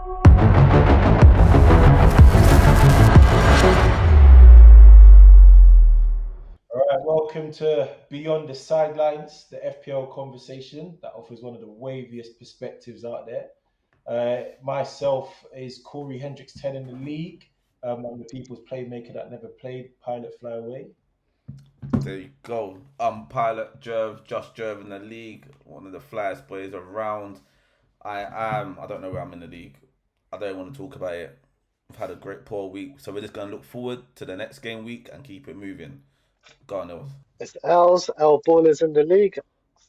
All right, welcome to Beyond the Sidelines, the FPL conversation that offers one of the waviest perspectives out there. Myself is Corey Hendricks, 10 in the league. I'm the people's playmaker that never played, Pilot Fly Away. There you go. Pilot Jerv, just Jerv in the league, one of the flyest boys around. I don't know where I'm in the league. I don't want to talk about it. I've had a great poor week, so we're just going to look forward to the next game week and keep it moving. Go on, Nils. It's L Ballers in the league. I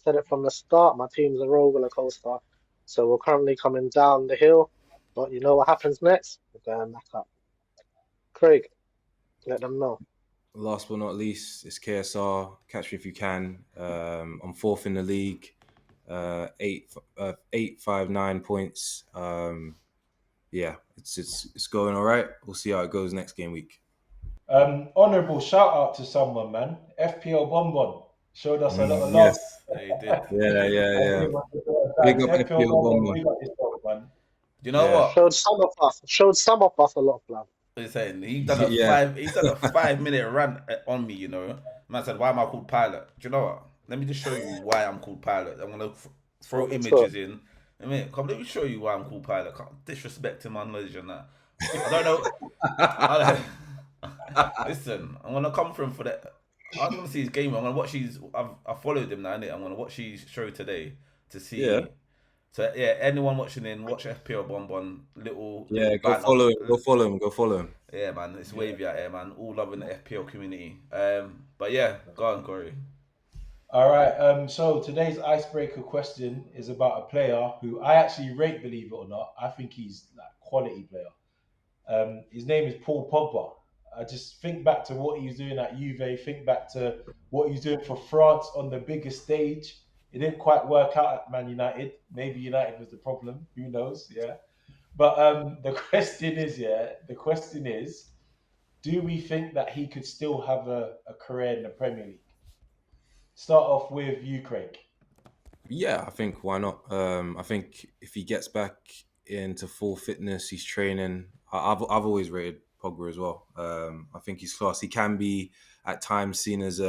said it from the start. My team's a roller coaster. So we're currently coming down the hill. But you know what happens next? We're going back up. Craig, let them know. Last but not least, it's KSR. Catch me if you can. I'm fourth in the league. 859 points. Yeah, it's going all right. We'll see how it goes next game week. Honourable shout out to someone, man. FPL Bonbon showed us a lot of love. Yes. Yeah, you did. Yeah. Big up FPL Bonbon. Big up yourself, man. You know Yeah. what? Showed some of us a lot of love. He's saying he's done a Yeah. 5-minute rant on me. You know, man said, "Why am I called Pilot?" Do you know what? Let me just show you why I'm called Pilot. I'm gonna throw images in. Let me show you why I'm called Pilot. Can't disrespect him, my knowledge and that. I don't know. Listen, I'm gonna come for him for that. I'm gonna see his game. I'm gonna watch his. I followed him now, innit? I'm gonna watch his show today to see. Yeah. So yeah, anyone watching in, watch FPL Bonbon. Yeah, go follow him. Yeah, man, it's wavy out here, man. All love in the FPL community. But yeah, go on, Corey. All right. So today's icebreaker question is about a player who I actually rate, believe it or not. I think he's like quality player. His name is Paul Pogba. I just think back to what he was doing at Juve. Think back to what he was doing for France on the biggest stage. It didn't quite work out at Man United. Maybe United was the problem. Who knows? Yeah. But the question is, do we think that he could still have a career in the Premier League? Start off with you, Craig. Yeah, I think why not? I think if he gets back into full fitness, he's training. I've always rated Pogba as well. I think he's class. He can be at times seen as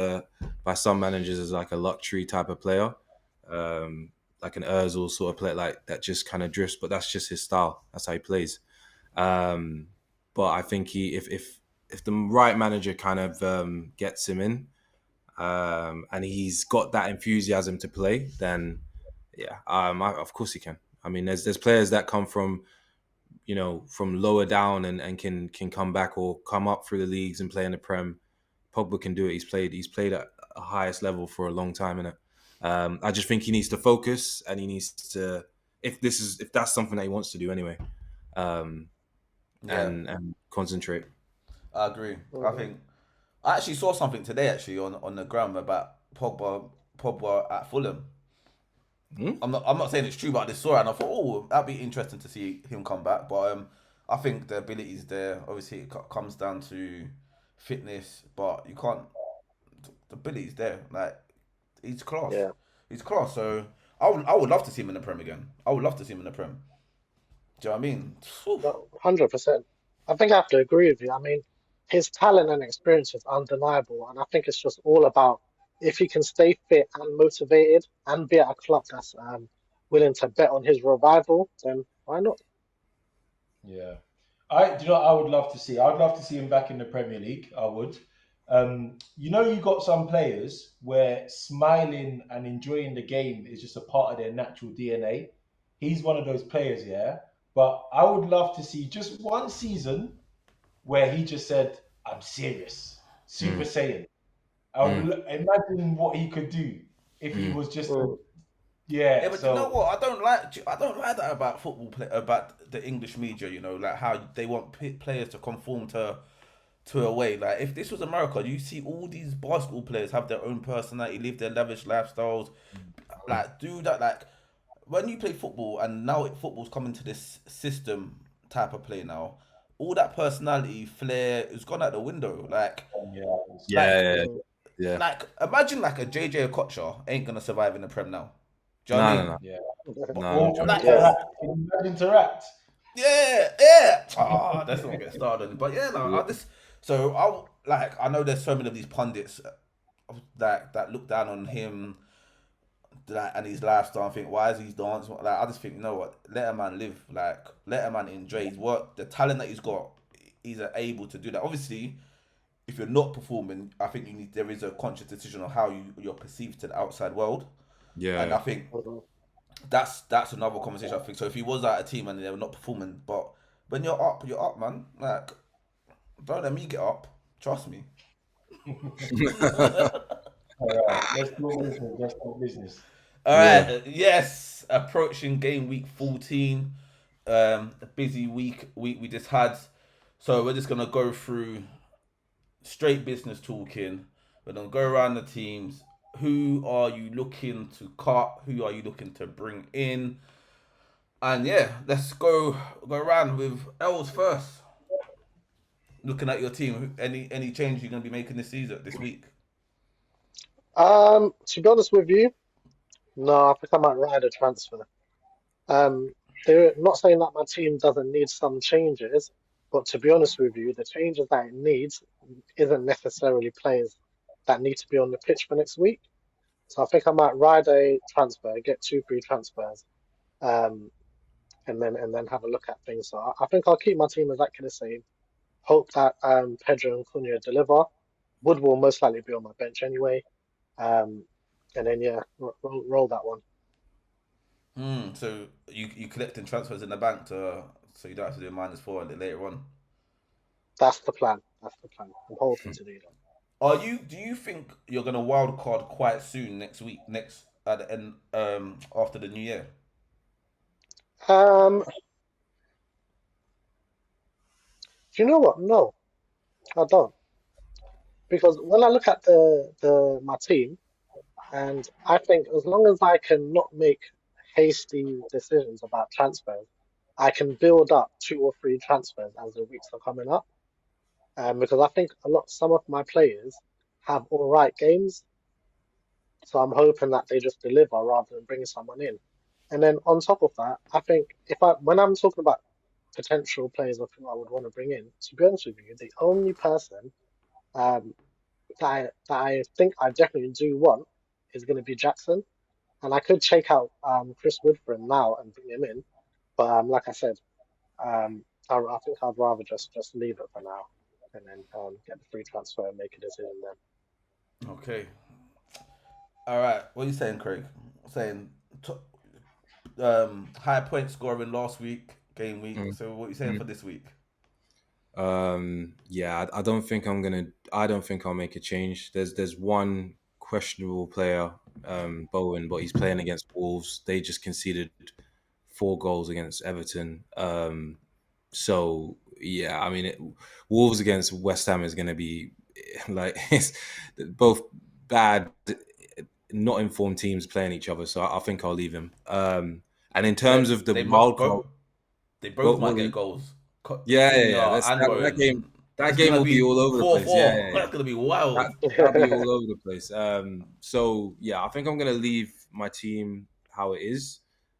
by some managers as like a luxury type of player, like an Özil sort of player, like that just kind of drifts. But that's just his style. That's how he plays. But I think if the right manager kind of gets him in. And he's got that enthusiasm to play, then yeah, of course he can. I mean, there's players that come from, from lower down and can come back or come up through the leagues and play in the Prem. Pogba can do it. He's played at a highest level for a long time, innit? I just think he needs to focus and he needs to, if that's something that he wants to do anyway, and concentrate. I agree. I actually saw something today on the gram about Pogba at Fulham. I'm not saying it's true, but I just saw it and I thought, oh, that'd be interesting to see him come back. But I think the ability's there. Obviously, it comes down to fitness, but you can't. The ability's there. Like he's class. Yeah. He's class. So I would love to see him in the Prem again. I would love to see him in the Prem. Do you know what I mean? 100%. I think I have to agree with you. I mean, his talent and experience is undeniable, and I think it's just all about if he can stay fit and motivated and be at a club that's willing to bet on his revival, then why not? Yeah, I would love to see. I'd love to see him back in the Premier League. I would. You got some players where smiling and enjoying the game is just a part of their natural DNA. He's one of those players, yeah. But I would love to see just one season where he just said, "I'm serious, Super Saiyan." I would imagine what he could do if he was just, yeah. Yeah, but you know what? I don't like that about football about the English media. Like how they want players to conform to a way. Like if this was America, you see all these basketball players have their own personality, live their lavish lifestyles, like do that. Like when you play football, and now football's coming to this system type of play now. All that personality, flair is gone out the window. Like, Yeah. Like, imagine like a JJ Okocha ain't gonna survive in the Prem now. Do you know what I mean? No. Interact. Yeah. Ah, let's not get started. But yeah, no, Yeah. I know there's so many of these pundits that look down on him like and his lifestyle and think, why is he dancing? Like I just think, you know what, let a man live. Like let a man enjoy his work. The talent that he's got, he's able to do that. Obviously, if you're not performing, I think there is a conscious decision on how you're perceived to the outside world. And I Yeah. think Mhm. that's another conversation. I think so. If he was at a team and they were not performing, but when you're up, man. Like don't let me get up. Trust me. All right, let's do business. Let's do business. All Yeah. right. Yes, approaching game week 14. A busy week we just had. So we're just gonna go through straight business talking. We're gonna go around the teams. Who are you looking to cut? Who are you looking to bring in? And yeah, let's go around with Els first. Looking at your team, any change you're gonna be making this week? To be honest with you, no, I think I might ride a transfer. They're not saying that my team doesn't need some changes, but to be honest with you, the changes that it needs isn't necessarily players that need to be on the pitch for next week. So I think I might ride a transfer, get two free transfers, um, and then have a look at things. So I think I'll keep my team exactly the same. Hope that Pedro and Cunha deliver. Wood will most likely be on my bench anyway. Um, and then yeah, roll that one. So you collecting transfers in the bank so you don't have to do a -4 later on. That's the plan. That's the plan. I'm hoping to do that. Do you think you're gonna wild card quite soon next week? Next at the end after the new year? Do you know what? No, I don't. Because when I look at the my team, and I think as long as I can not make hasty decisions about transfers, I can build up two or three transfers as the weeks are coming up. Because I think some of my players have all right games, so I'm hoping that they just deliver rather than bringing someone in. And then on top of that, I think when I'm talking about potential players of who I would want to bring in, to be honest with you, the only person um, that I think I definitely do want is going to be Jackson. And I could check out Chris Wood for him now and bring him in, but like I said, I think I'd rather just leave it for now and then get the free transfer and make a decision then. Okay. All right. What are you saying, Craig? Saying high point scoring last week, game week. Mm, So what are you saying mm. for this week? Yeah, I don't think I'm gonna. I don't think I'll make a change. There's one questionable player, Bowen, but he's playing against Wolves. They just conceded 4 goals against Everton. So yeah, I mean, Wolves against West Ham is gonna be like it's both bad, not informed teams playing each other. So I think I'll leave him. And in terms of the They might wild card, both. They both what might what get goals. yeah. Cunha That's and that Bowen. game. That That's game gonna will be be all over the four place. Yeah, four. yeah, yeah. That's gonna be wild. That'll be all over the place. So yeah, I think I'm gonna leave my team how it is.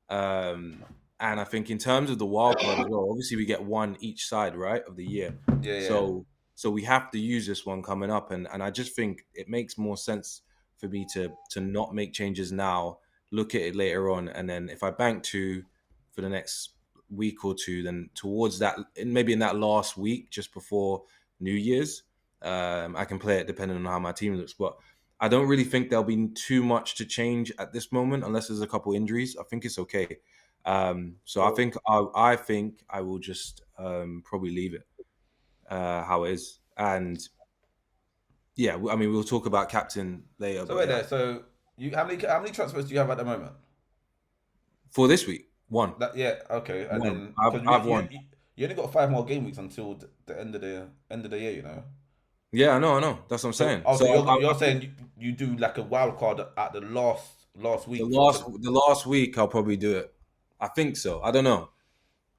Um, and I think in terms of the wild card as well, obviously we get one each side, right, of the year. Yeah. So we have to use this one coming up, and I just think it makes more sense for me to not make changes now, look at it later on, and then if I bank two for the next week or two, then towards that, maybe in that last week just before New Year's, I can play it depending on how my team looks. But I don't really think there'll be too much to change at this moment, unless there's a couple injuries. I think it's okay. So I Mm. think I will just probably leave it how it is. And yeah, I mean we'll talk about captain later, So but wait yeah, there. So you how many transfers do you have at the moment? for this week, one, Yeah, okay, and one. then I've because I've won. you only got 5 more game weeks until the end of the year, you know. Yeah, I know. That's what I'm So saying. also So you're saying you do like a wild card at the last the week last the last week I'll probably do it. I think so. I don't know.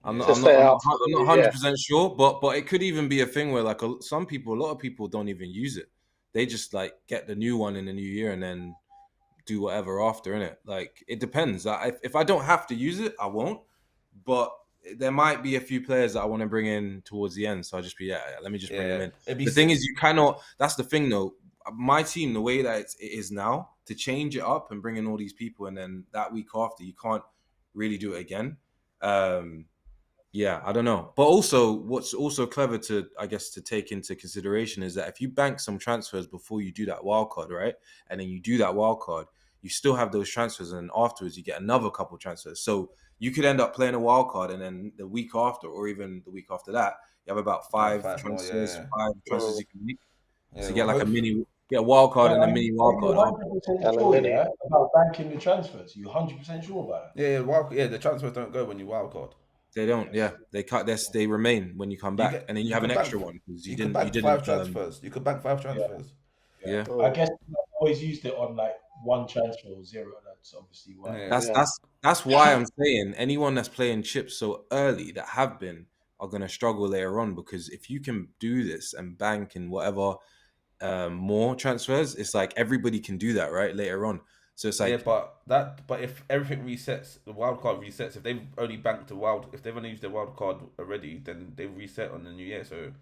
I'm yeah. not. To I'm not. set it I'm not. up for the I'm not new 100 year. percent sure. But it could even be a thing where like a lot of people don't even use it. They just like get the new one in the new year and then do whatever after in it. Like it depends. If I don't have to use it, I won't. But there might be a few players that I want to bring in towards the end. So I'll just be let me just bring them in. It'd be The thing is, you cannot. That's the thing, though. My team, the way that it is now, to change it up and bring in all these people, and then that week after, you can't really do it again. Yeah, I don't know. But also, what's also clever to, I guess, to take into consideration is that if you bank some transfers before you do that wild card, right? And then you do that wild card, you still have those transfers, and then afterwards you get another couple transfers. So you could end up playing a wild card, and then the week after, or even the week after that, you have about five more, transfers, yeah. five transfers you can make. Yeah, So you get like a mini, get a wild card and a mini wild card. Are you 100% sure, yeah, about banking the transfers? You 100% sure about it? Yeah, the transfers don't go when you wild card. They don't. Yeah, they cut this. They remain when you come back, and then you have an extra one because you didn't. You didn't. 5 transfers. You could bank 5 transfers. Yeah. I guess I've always used it on like one transfer or zero. That's obviously why. That's why I'm saying anyone that's playing chips so early that have been are gonna struggle later on, because if you can do this and bank and whatever more transfers, it's like everybody can do that right later on. So it's like but if everything resets, the wild card resets. If they've only banked if they've only used their wild card already, then they reset on the new year. So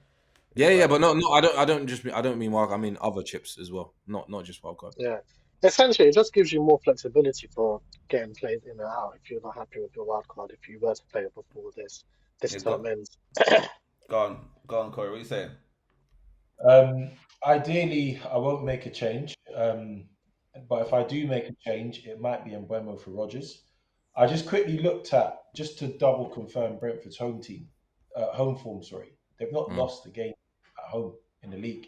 but no, I don't mean wild. I mean other chips as well, not just wild card. Yeah, essentially, it just gives you more flexibility for getting played in and out if you're not happy with your wild card. If you were to play it before this term ends. Go on, Corey. What are you saying? Ideally, I won't make a change. But if I do make a change, it might be Mbeumo for Rodgers. I just quickly looked at, just to double confirm Brentford's home form. Sorry, they've not lost a game at home in the league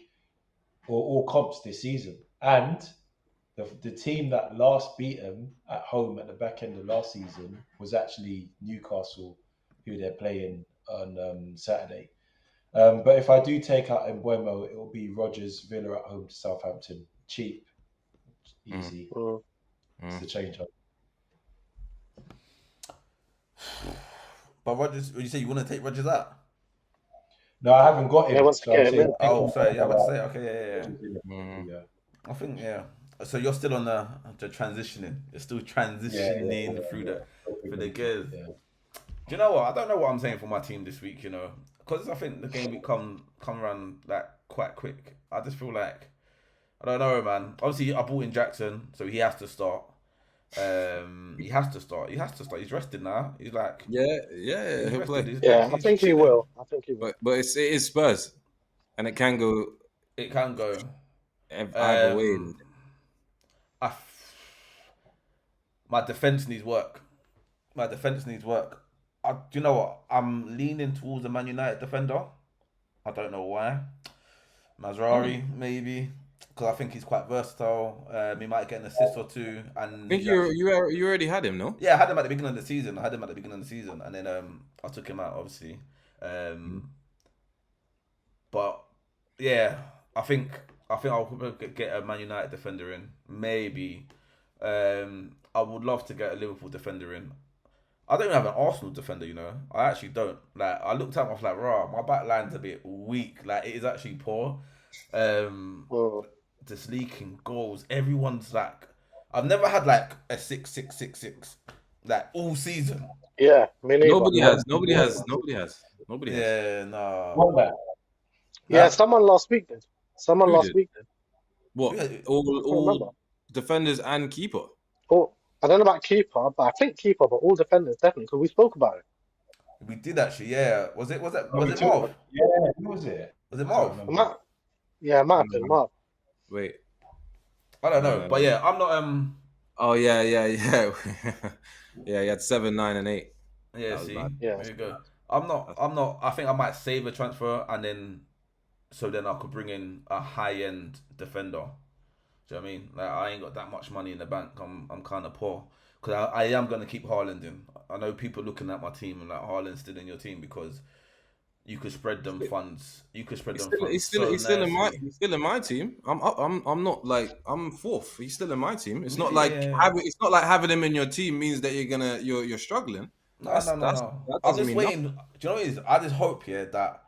or all comps this season. And the team that last beat them at home at the back end of last season was actually Newcastle, who they're playing on Saturday. But if I do take out Mbeumo, it will be Rodgers, Villa at home to Southampton. Cheap. Easy. It's the change up. But Rodgers, you say you want to take Rodgers out? No, I haven't got him. Yeah, once again, sorry. Yeah, I was say okay. Yeah. I think So you're still on the transitioning. You're still transitioning through the gears. Yeah. Do you know what? I don't know what I'm saying for my team this week. You know, because I think the game week come around like quite quick. I just feel like. I don't know, man. Obviously, I brought in Jackson, so he has to start. He has to start. He's rested now. He's like... He'll play. I think he will. But it is Spurs, and it can go... It can go. Either way. My defence needs work. Do you know what? I'm leaning towards a Man United defender. I don't know why. Mazraoui, maybe. Because I think he's quite versatile. He might get an assist or two. And I think you already had him, no? Yeah, I had him at the beginning of the season. And then I took him out, obviously. But yeah, I think I'll get a Man United defender in. Maybe. I would love to get a Liverpool defender in. I don't even have an Arsenal defender, you know. I actually don't. Like, I looked at him, I was like, my back line's a bit weak. Like, it is actually poor. Just leaking goals. Everyone's like, I've never had like a 6-6-6-6 like all season. Yeah, me neither. Nobody has. Yeah, no. What? Yeah, someone last week did. What? All defenders and keeper. Oh, I don't know about keeper, but I think keeper, but all defenders definitely, because we spoke about it. We did actually, yeah. Was it Marv? Yeah, who was it? Was it Marv? It might have been Marv. Wait. I don't know, but yeah, I'm not. Oh yeah. Yeah, he had 7, 9, and 8. Yeah, see, yeah. There you go. I'm not. I think I might save a transfer and then I could bring in a high end defender. Do you know what I mean? Like, I ain't got that much money in the bank. I'm kind of poor because I am gonna keep Haaland in. I know people looking at my team and like, Haaland's still in your team because you could spread them funds. He's still in my team. I'm not like I'm fourth. He's still in my team. It's not like having him in your team means that you're struggling. No. I'm just waiting. Do you know what it is? I just hope that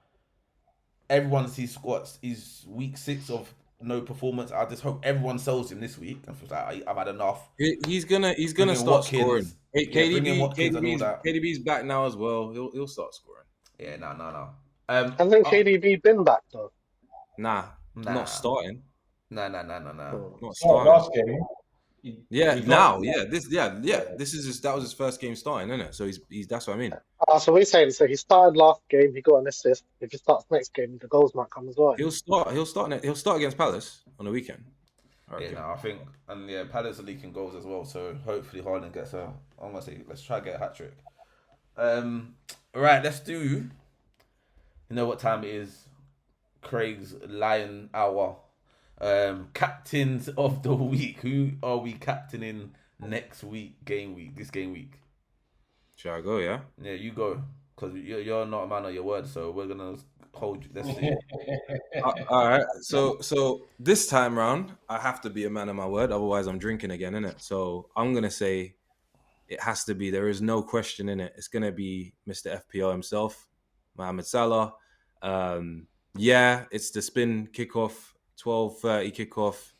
everyone sees squats. He's week 6 of no performance. I just hope everyone sells him this week and feels like I've had enough. He's gonna start scoring. bring in Watkins and all that. KDB's back now as well. He'll start scoring. Yeah, no. Hasn't KDB been back though? Nah, not starting. No. Not So starting. last game. Yeah, he now, got- yeah, This is that was his first game starting, isn't it? So he's that's what I mean. So we're saying so he started last game, he got an assist. If he starts next game, the goals might come as well. He'll start against Palace on the weekend. Yeah, no, I think, and yeah, Palace are leaking goals as well. So hopefully Haaland gets a. I'm gonna say let's try to get a hat trick. Right, let's do. You know what time it is? Craig's Lion Hour. Captains of the week. Who are we captaining next week? This game week. Shall I go? Yeah. Yeah, you go, because you're not a man of your word. So we're gonna hold you. Let's see. All right. So this time round, I have to be a man of my word. Otherwise, I'm drinking again, innit? So I'm gonna say it has to be. There is no question in it. It's gonna be Mr. FPL himself, Mohamed Salah. Yeah, it's the spin kickoff, 12:30 kickoff.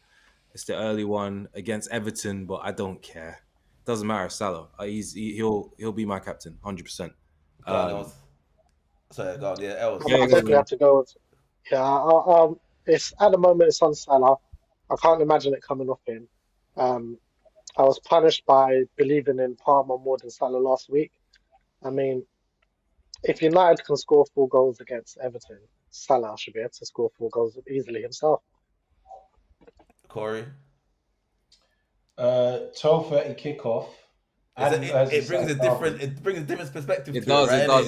It's the early one against Everton, but I don't care. Doesn't matter. Salah. He'll be my captain, 100%. Sorry, God, yeah, Els. I definitely have to go with. It's at the moment it's on Salah. I can't imagine it coming off him. I was punished by believing in Palmer more than Salah last week. I mean, if United can score 4 goals against Everton, Salah should be able to score 4 goals easily himself. Corey. 12:30 kickoff. It brings a different perspective. It to does. it, right?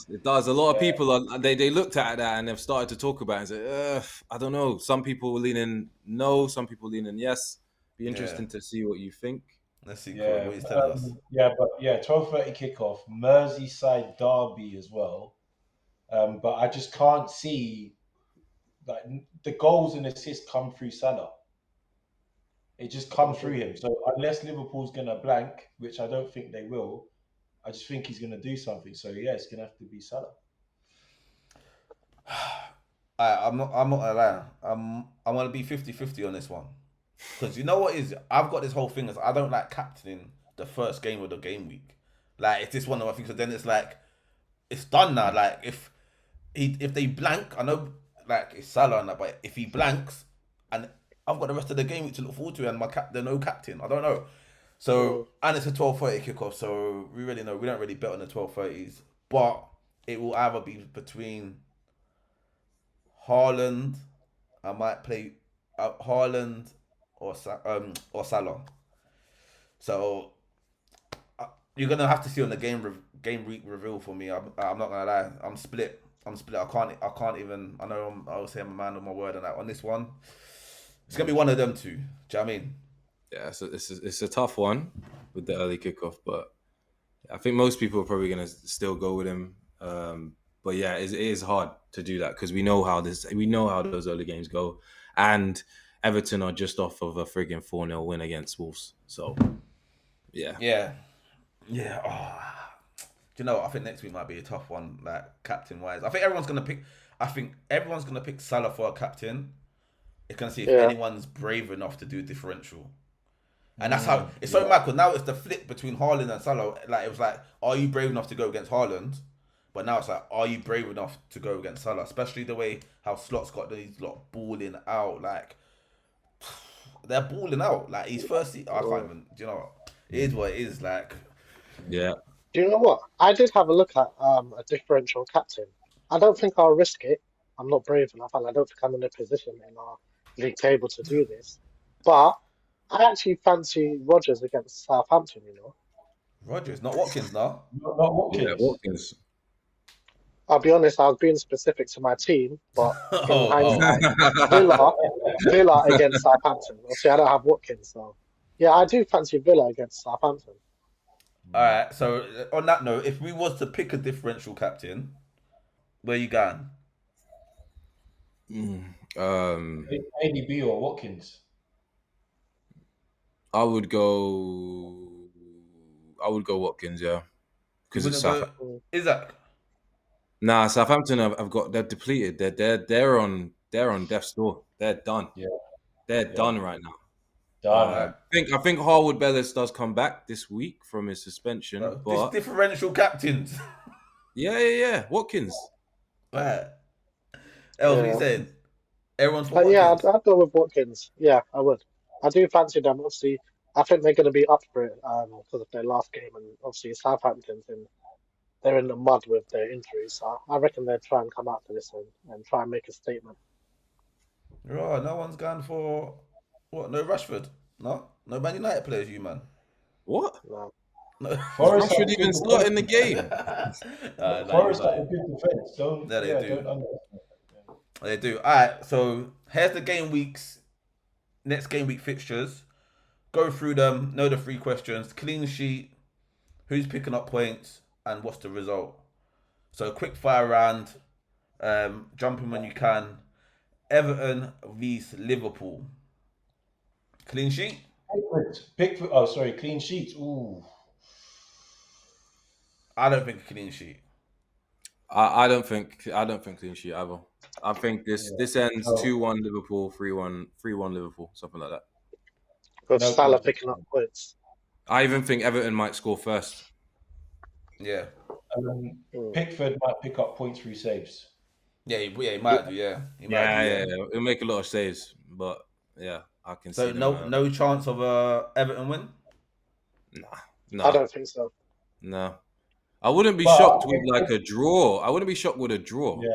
It does. A lot of people they looked at that and they've started to talk about it and say, I don't know. Some people leaning no, some people leaning yes. Be interesting to see what you think. Let's see, Corey, what he's telling us. Yeah, but 12:30 kickoff, Merseyside derby as well. But I just can't see like the goals and assists come through Salah. It just comes through him. So unless Liverpool's gonna blank, which I don't think they will, I just think he's gonna do something. So yeah, it's gonna have to be Salah. I'm not gonna lie. I'm gonna be 50-50 on this one. Because you know what is, I've got this whole thing is I don't like captaining the first game of the game week. Like it's this one of my things. So then it's like it's done now. Like if they blank, I know like it's Salah and that, but if he blanks and I've got the rest of the game week to look forward to and there's no captain. I don't know. So and it's a 12:30 kickoff, so we really know we don't really bet on the 12:30s, but it will either be between Haaland. I might play Haaland or Salah. So you're gonna have to see on the game week reveal for me. I'm not gonna lie. I'm split. I can't even. I know I was saying I'm a man of my word on that. On this one, it's gonna be one of them two. Do you know what I mean? Yeah, so it's a tough one with the early kickoff, but I think most people are probably gonna still go with him. But yeah, it is hard to do that because we know how those early games go, and Everton are just off of a friggin' 4-0 win against Wolves. So yeah. Oh. Do you know what? I think next week might be a tough one, like captain wise. I think everyone's gonna pick Salah for a captain. It's gonna see if anyone's brave enough to do differential. And that's how it's so mad because now it's the flip between Haaland and Salah. Like it was like, are you brave enough to go against Haaland? But now it's like, are you brave enough to go against Salah? Especially the way how Slot's got these lot balling out. Like they're balling out. Like he's first. I can't even. Do you know what? It is what it is. Like yeah. Do you know what? I did have a look at a differential captain. I don't think I'll risk it. I'm not brave enough, and I don't think I'm in a position in our league table to do this. But I actually fancy Rodgers against Southampton. You know, Rodgers, not Watkins, no. Not Watkins. Yeah, Watkins. I'll be honest. I was being specific to my team, but in hindsight, Villa against Southampton. Obviously, I don't have Watkins, so yeah, I do fancy Villa against Southampton. All right. So on that note, if we was to pick a differential captain, where you going? ADB or Watkins? I would go Watkins, yeah, because it's Southampton. Isaac. Nah, Southampton they're depleted. They're on death's door. They're done. Yeah, they're done right now. Done. I think Harwood Bellis does come back this week from his suspension, This but differential captains. yeah. Watkins. Right. Else, what you Yeah. saying? Everyone's for But yeah, Watkins. I'd go with Watkins. Yeah, I would. I do fancy them. Obviously, I think they're going to be up for it because of their last game, and obviously Southampton's they're in the mud with their injuries. So I reckon they'll try and come out to this and try and make a statement. Right, no one's gone for what? No Rashford? No Man United players, you man. What? No. No. Forest Rashford have even good start in the defense. game. Forest have a good defense. Don't Yeah, they do. don't underestimate. They do. Alright, so here's the next game week fixtures. Go through them, know the 3 questions. Clean sheet, who's picking up points, and what's the result. So quick fire round, jump in when you can. Everton vs Liverpool. Clean sheet? Pickford. Oh, sorry, clean sheets. Ooh. I don't think a clean sheet. I don't think clean sheet either. I think this ends 2-1 Liverpool, 3-1 Liverpool, something like that. With No Salah clean picking up points. I even think Everton might score first. Yeah. Pickford might pick up points through saves. Yeah, he might do, yeah. He might do, yeah. It'll make a lot of saves, but yeah, I can So see no chance of Everton win? Nah. I don't think so. No. I wouldn't be But shocked with like a draw. I wouldn't be shocked with a draw. Yeah.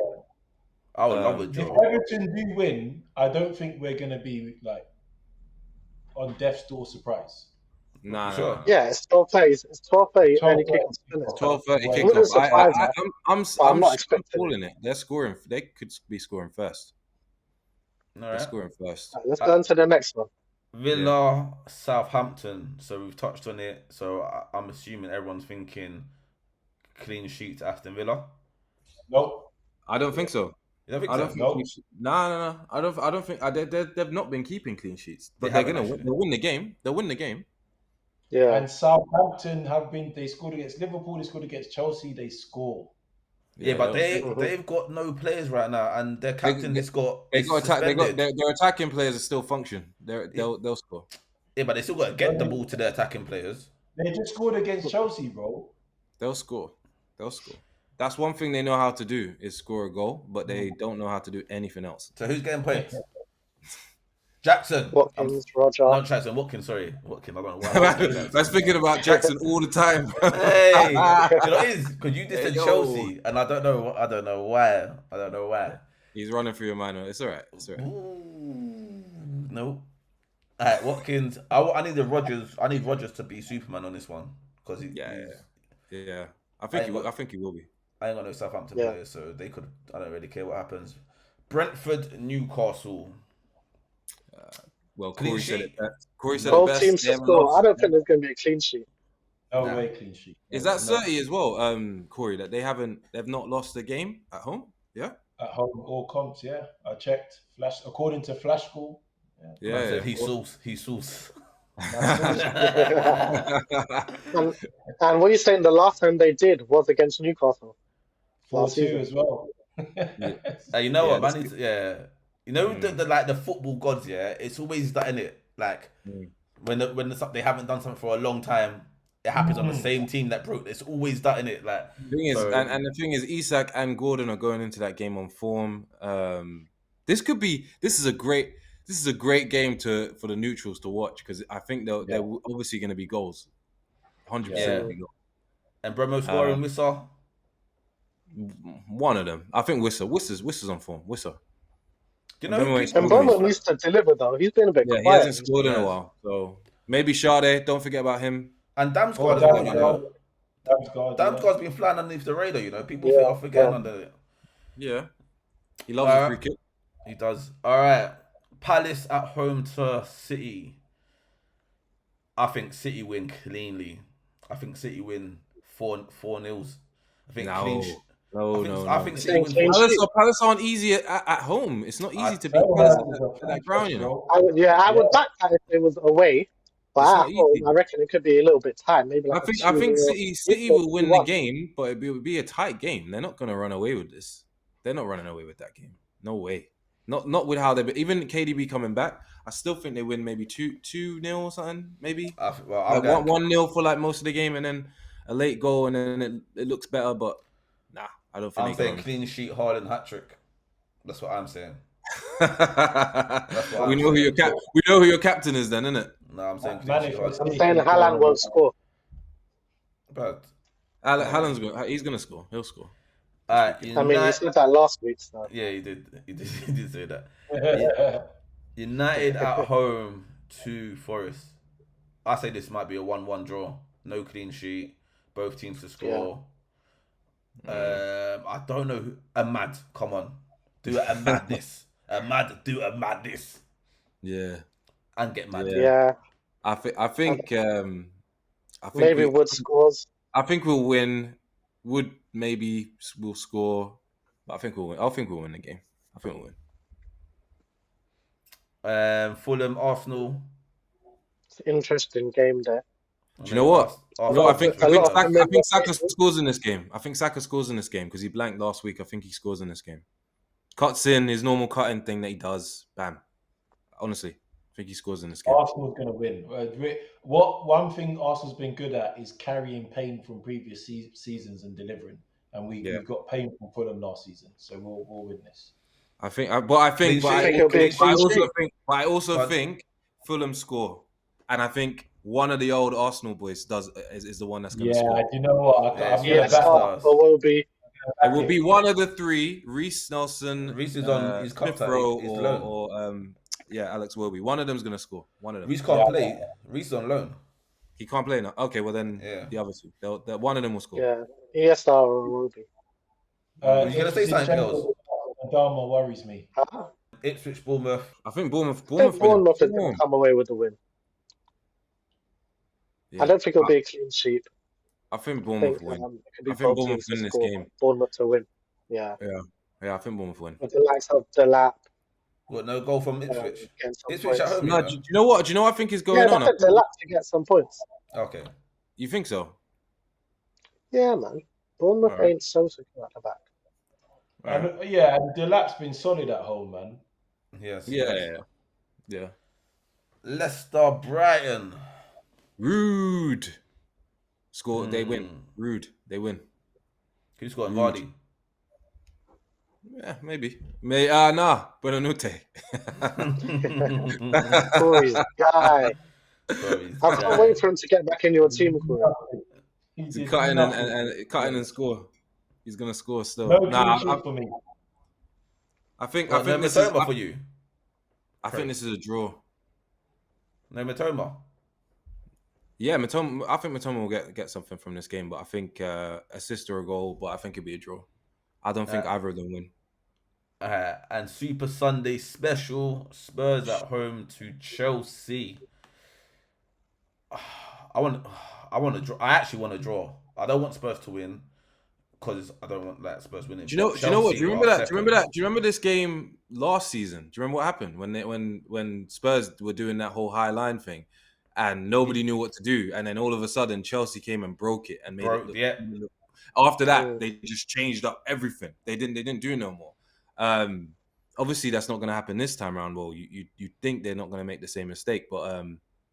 I would love a If draw. Everton do win, I don't think we're gonna be like on death's door surprise. Nah. Sure. Yeah, it's 12:30. It's 12:30 early 12:30. kickoff, isn't it? 12:30 It kickoff. wouldn't surprise me. I'm not expecting calling it. They're scoring. They could be scoring first. All They're right. scoring first. Let's go on to the next one. Villa, Southampton. So we've touched on it. So I'm assuming everyone's thinking clean sheet to Aston Villa. Nope. I don't think so. You don't think I so? don't think. Nope. No. I don't think. They've not been keeping clean sheets, but They they're haven't, gonna. actually. They'll win the game. They'll win the game. Yeah. And Southampton they scored against Liverpool, they scored against Chelsea, they score. Yeah, but they'll- they've got no players right now, and their captain is Their attacking players are still function. They'll score. Yeah, but they still got to get the ball to their attacking players. They just scored against Chelsea, bro. They'll score. That's one thing they know how to do is score a goal, but they don't know how to do anything else. So who's getting points? Jackson. Watkins, Roger. Not Jackson, Watkins, sorry. Watkins, I don't know why. I was thinking about Jackson all the time. Hey, you know what it is? Because you just Hey, said yo. Chelsea, and I don't know why. He's running through your mind. It's all right. Ooh, no. All right, Watkins. I need the Rodgers. I need Rodgers to be Superman on this one because Yeah. I think he will be. I ain't got no Southampton players, so they could. I don't really care what happens. Brentford, Newcastle. Well, Clean Corey said sheet. it best. Corey said it Both best. teams They to haven't score. lost. I don't think there's going to be a clean sheet. No Nah. way clean sheet. Is that 30 as well, Corey? That they've not lost a game at home? Yeah. At home, all comps, yeah. I checked. According to Flash School. Yeah. He's sauce. And what you're saying, the last time they did was against Newcastle. 4-2 as well. You know what, that's man? You know the football gods. Yeah, it's always that in it. Like when they haven't done something for a long time, it happens on the same team that broke. It's always that in it. Like Thing is, and the thing is, Isak and Gordon are going into that game on form. This is a great game for the neutrals to watch because I think they're obviously going to be goals, 100%. And Bromo scoring Wissa. One of them, I think. Wissa's on form. Wissa. You know, And Bromo needs to deliver though. He's been a bit quiet. He hasn't scored in a while, so maybe Sade. Don't forget about him. And Damsgaard as well, you know. Damsgaard's been flying underneath the radar, you know. People think I'm forgetting under it. Yeah, he loves a free kick. He does. All right, Palace at home to City. I think City win cleanly. I think City win 4-0. I think clean. No. I think City win. Palace aren't easy at home. It's not easy to beat Palace at that ground, you know. I would back that if it was away. But at home, I reckon it could be a little bit tight. Maybe like I think City will win the game, but it would be a tight game. They're not going to run away with this. They're not running away with that game. No way. Not with how they, but even KDB coming back, I still think they win maybe 2-0 or something, maybe Well, I'm like going. 1-0 for like most of the game, and then a late goal, and then it looks better. But nah, I don't think I'm they saying go. clean sheet, Haaland hat trick. That's what I'm saying. That's what Well, we I'm know who saying. we know who your captain is, then, isn't it? No, I'm saying clean sheet, Haaland. I'm saying Manifestation. Haaland won't score. But Haaland's he's gonna score. He'll score this uh, weekend. I mean, you United. said that last week, so Yeah, he did. He did say that. Yeah. United at home to Forest. I say this might be a 1-1 draw. No clean sheet. Both teams to score. I don't know. Ahmad, come on, do a madness. Do a madness Yeah, and get mad. yeah, I think maybe Wood scores. I think we'll win. Wood maybe will score, but I think we'll win. I think we'll win the game. I think we'll win. Fulham, Arsenal. It's an interesting game there. Do you know what? Arsenal, I think familiar Saka faces. scores in this game. I think Saka scores in this game because he blanked last week. I think he scores in this game. Cuts in his normal cutting thing that he does. Bam. Honestly, I think he scores in this game. Arsenal's going to win. One thing Arsenal's been good at is carrying pain from previous seasons and delivering. And we've got pain from Fulham last season, so we'll win this. I also think Fulham score, and I think one of the old Arsenal boys is the one that's going to score. Yeah, you know what? It will be one of the three: Reece Nelson, Reece is on his Smith Rowe, or Alex Iwobi. One of them's going to score. One of them. Reece can't play. Reece is on loan. He can't play now. Okay, well then the other two. One of them will score. Yeah, ESR or Iwobi. He's going to say something else. Dharma worries me. Ipswich, Bournemouth. I think Bournemouth is going to come away with the win. Yeah. I don't think it'll be a clean sheet. I think Bournemouth win. I think Bournemouth win this game. Bournemouth to win. Yeah. Yeah, I think Bournemouth win. With the likes of the lap. What, no goal from Ipswich? Ipswich at home. No, do you know what? Do you know what I think is going on? I think the lap to get some points. Okay. You think so? Yeah, man. Bournemouth ain't so secure at the back. And Delap's been solid at home, man. Yes. Yeah. Leicester, Brighton. Rude. Score. They win. Rude. They win. Who scored? Vardy. Yeah, maybe. Nah. Buonanotte. Corey's guy. I can't wait for him to get back in your team, Corey. He's cutting and score. He's gonna score still. For me. I think this is for you. I think this is a draw. No Matoma. Yeah, Matoma. I think Matoma will get something from this game, but I think assist or a goal. But I think it'll be a draw. I don't think either of them win. And Super Sunday special: Spurs at home to Chelsea. I want to draw. I actually want to draw. I don't want Spurs to win because I don't want Spurs winning. Do you know what? Do you remember that? Do you remember this game last season? Do you remember what happened when Spurs were doing that whole high line thing, and nobody knew what to do, and then all of a sudden Chelsea came and broke it and made it look. After that, they just changed up everything. They didn't do no more. Obviously, that's not going to happen this time around. Well, you think they're not going to make the same mistake, but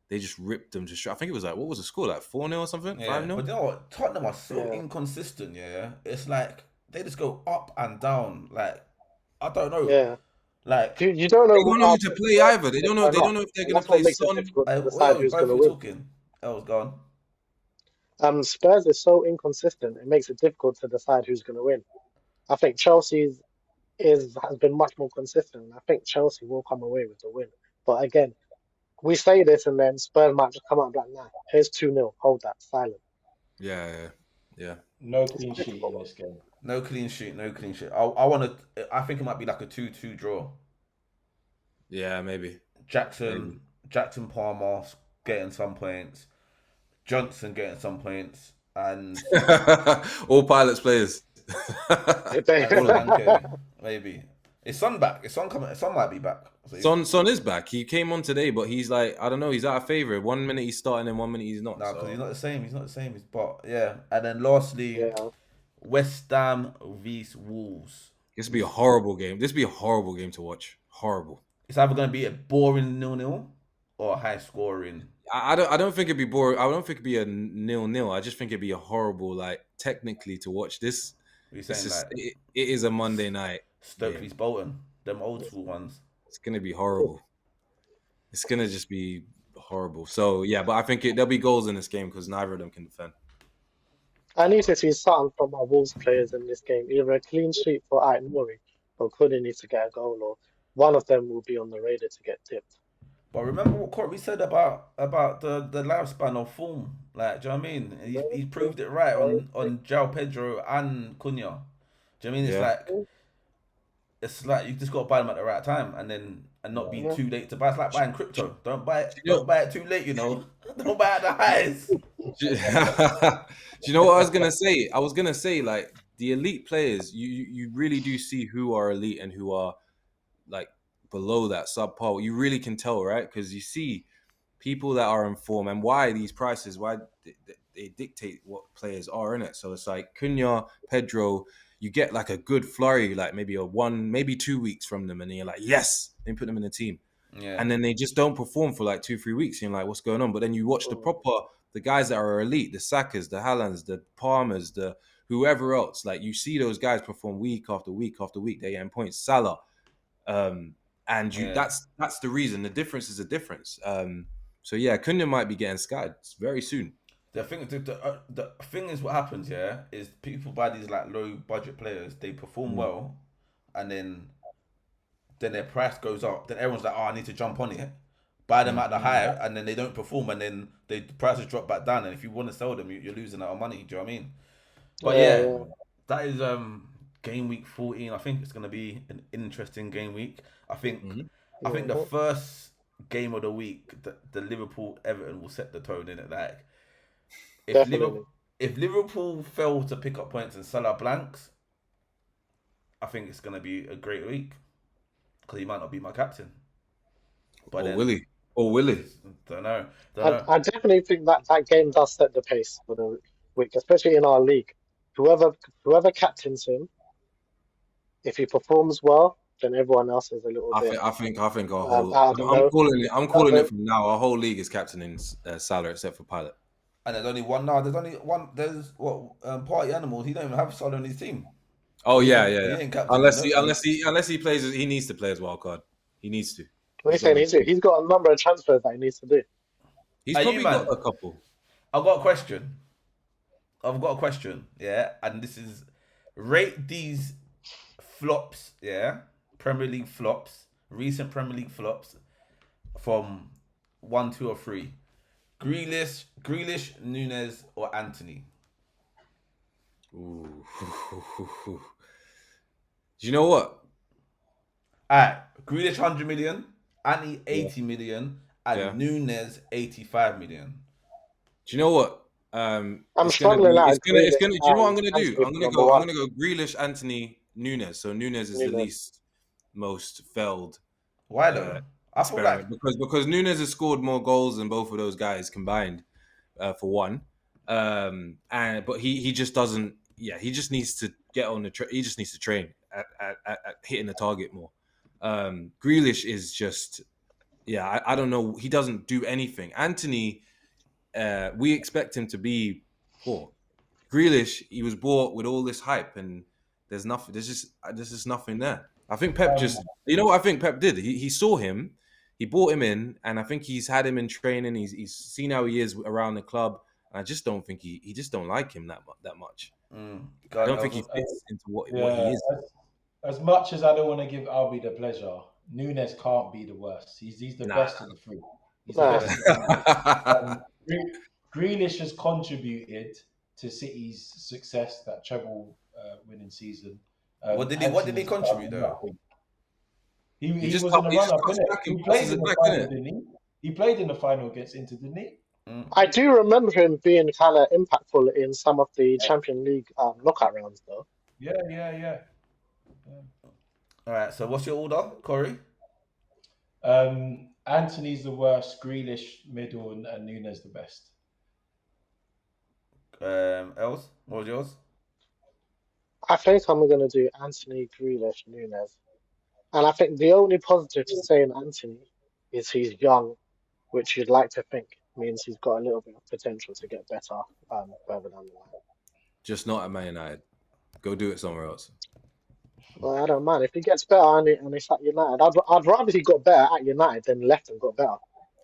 they just ripped them. I think it was what was the score? 4-0 or something? 5-0? But you know what? Tottenham are so inconsistent, It's like they just go up and down. Like, I don't know. Yeah. Like you don't know. They don't know who to play either. They don't know if they're going to play Son. Decide who's going to win. Was gone. Spurs is so inconsistent. It makes it difficult to decide who's going to win. I think Chelsea has been much more consistent. And I think Chelsea will come away with the win. But again, we say this and then Spurs might just come out like, nah, here's 2-0. Hold that, silent. Yeah. No clean sheet in this game. No clean sheet. I think it might be like a 2-2 draw. Yeah, maybe. Jackson Palmer getting some points. Johnson getting some points. And all pilots players. Maybe. Is Son back? Is Son coming? Son might be back. Son is back. He came on today, but he's like, I don't know, he's out of favour. 1 minute he's starting and 1 minute he's not. No, because he's not the same. He's not the same. But yeah. And then lastly, West Ham vs Wolves. This would be a horrible game. This would be a horrible game to watch. Horrible. It's either going to be a boring 0-0 or a high scoring. I don't think it'd be boring. I don't think it'd be a 0-0. I just think it'd be a horrible, like, technically to watch this. We're This saying is like it is a Monday night Stokely's game. Bolton, them old school ones. It's gonna be horrible. It's gonna just be horrible. So yeah, but I think there'll be goals in this game because neither of them can defend. I need to see something from our Wolves players in this game. Either a clean sheet for Ait Nouri, or Coady needs to get a goal, or one of them will be on the radar to get tipped. But remember what Corby said about the lifespan of form. Like, do you know what I mean? He's proved it right on João Pedro and Cunha. Do you know what I mean? It's like you just got to buy them at the right time and not be too late to buy. It's like buying crypto. Don't buy it too late, you know. Don't buy at the highs. Do you know what I was gonna say? I was gonna say, like, the elite players, you really do see who are elite and who are, like, below that subpar. You really can tell, right? Because you see people that are in form and why these prices, why they dictate what players are in it. So it's like Cunha, Pedro, you get like a good flurry, like maybe maybe 2 weeks from them, and then you're like, yes, they put them in the team. Yeah. And then they just don't perform for like 2-3 weeks. And you're like, what's going on? But then you watch the guys that are elite, the Sakas, the Haalands, the Palmers, the whoever else. Like, you see those guys perform week after week after week. They get points. Salah. That's the reason. The difference is a difference. So yeah, Cunha might be getting scattered very soon. The thing is, what happens here is people buy these like low budget players. They perform well, and then their price goes up. Then everyone's like, "Oh, I need to jump on it." Buy them at the high, and then they don't perform, and then the prices drop back down. And if you want to sell them, you're losing out on money. Do you know what I mean? But yeah, that is game week 14. I think it's going to be an interesting game week. I think the first game of the week, the Liverpool Everton will set the tone in it. Like, if Liverpool fail to pick up points and Salah blanks, I think it's going to be a great week because he might not be my captain. But will he? Don't know. I definitely think that game does set the pace for the week, especially in our league. Whoever captains him, if he performs well, then everyone else is a little bit. I think our whole. I'm calling it from now. Our whole league is captaining Salah except for Pilot. And there's only one now. There's only one. There's Party Animals. He don't even have Salah on his team. Oh yeah. Unless he plays, he needs to play as wild card. He needs to. What are you saying? He's got a number of transfers that he needs to do. He's probably got a couple. I've got a question. Yeah, and this is rate these flops. Yeah, Premier League flops, recent Premier League flops, from 1, 2, or 3. Grealish, Nunes, or Anthony. Ooh. Do you know what? Alright, Grealish 100 million, Anthony 80 million, and Nunes 85 million. Do you know what? I'm struggling out. Do you know what I'm gonna do? I'm gonna go Grealish, Anthony, Nunes. So Nunes is the least most failed. Why though? I feel like because Nunes has scored more goals than both of those guys combined, for one. But he just doesn't. Yeah, he just needs to get on the. He just needs to train at hitting the target more. Grealish is just. Yeah, I don't know. He doesn't do anything. Anthony, we expect him to be poor. Grealish, he was bought with all this hype, and there's nothing. There's just nothing there. I think Pep you know what I think Pep did? He saw him, he brought him in, and I think he's had him in training. He's seen how he is around the club. And I just don't think he just don't like him that much. I don't think he fits into what he is. As much as I don't want to give Albie the pleasure, Nunes can't be the worst. He's the best of the three. He's the best of the three. Grealish has contributed to City's success, that treble winning season. What did he contribute though? He was in the run-up, innit? He played in the final, didn't he? He played in the final against Inter, didn't he? I do remember him being kind of impactful in some of the Champions League knockout rounds, though. Yeah. All right, so what's your order, Corey? Anthony's the worst, Grealish middle, and Nunes the best. Els, what was yours? I think I'm going to do Anthony, Grealish, Nunes. And I think the only positive to say in Anthony is he's young, which you'd like to think means he's got a little bit of potential to get better further down the line. Just not at Man United. Go do it somewhere else. Well, I don't mind. If he gets better and he's at United, I'd rather he got better at United than left and got better.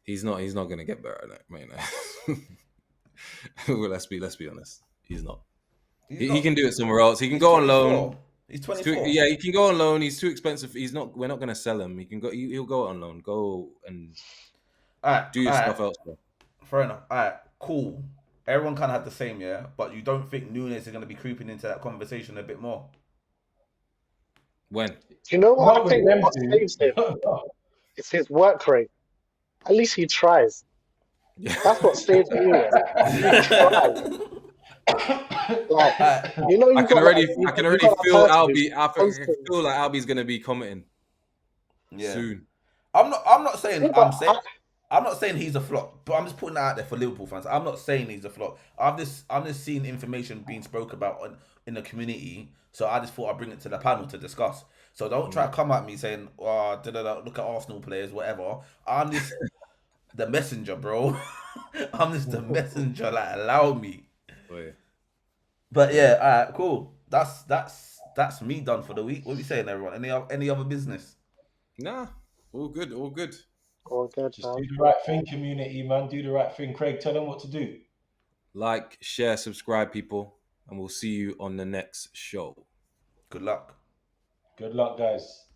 He's not going to get better at Man United. Well, let's be honest. He's not. He can do it somewhere else. He can go on loan. He's 24. Yeah, he can go on loan. He's too expensive. He's not. We're not going to sell him. He can go. He'll go on loan. Go and do your stuff elsewhere. Fair enough. All right, cool. Everyone kind of had the same, yeah. But you don't think Nunes is going to be creeping into that conversation a bit more? When? Do you know what Not I think? with them What two. saves him? It's his work rate. At least he tries. That's what saves Nunes. He tries. Like, you know, I can already feel Albie. I feel like Albie's going to be commenting soon. I'm not saying Yeah, I'm not saying he's a flop, but I'm just putting that out there for Liverpool fans. I'm not saying he's a flop. I'm just seeing information being spoke about in the community. So I just thought I'd bring it to the panel to discuss. So don't try to come at me saying, "Oh, look at Arsenal players, whatever." I'm just the messenger, bro. I'm just the messenger. Like, allow me. Oh, yeah. But yeah, all right, cool. That's me done for the week. What are we saying, everyone? Any other business? Nah, all good. all good, Just do the right thing, community, man. Do the right thing. Craig, tell them what to do. Like, share, subscribe, people, and we'll see you on the next show. Good luck. Good luck, guys.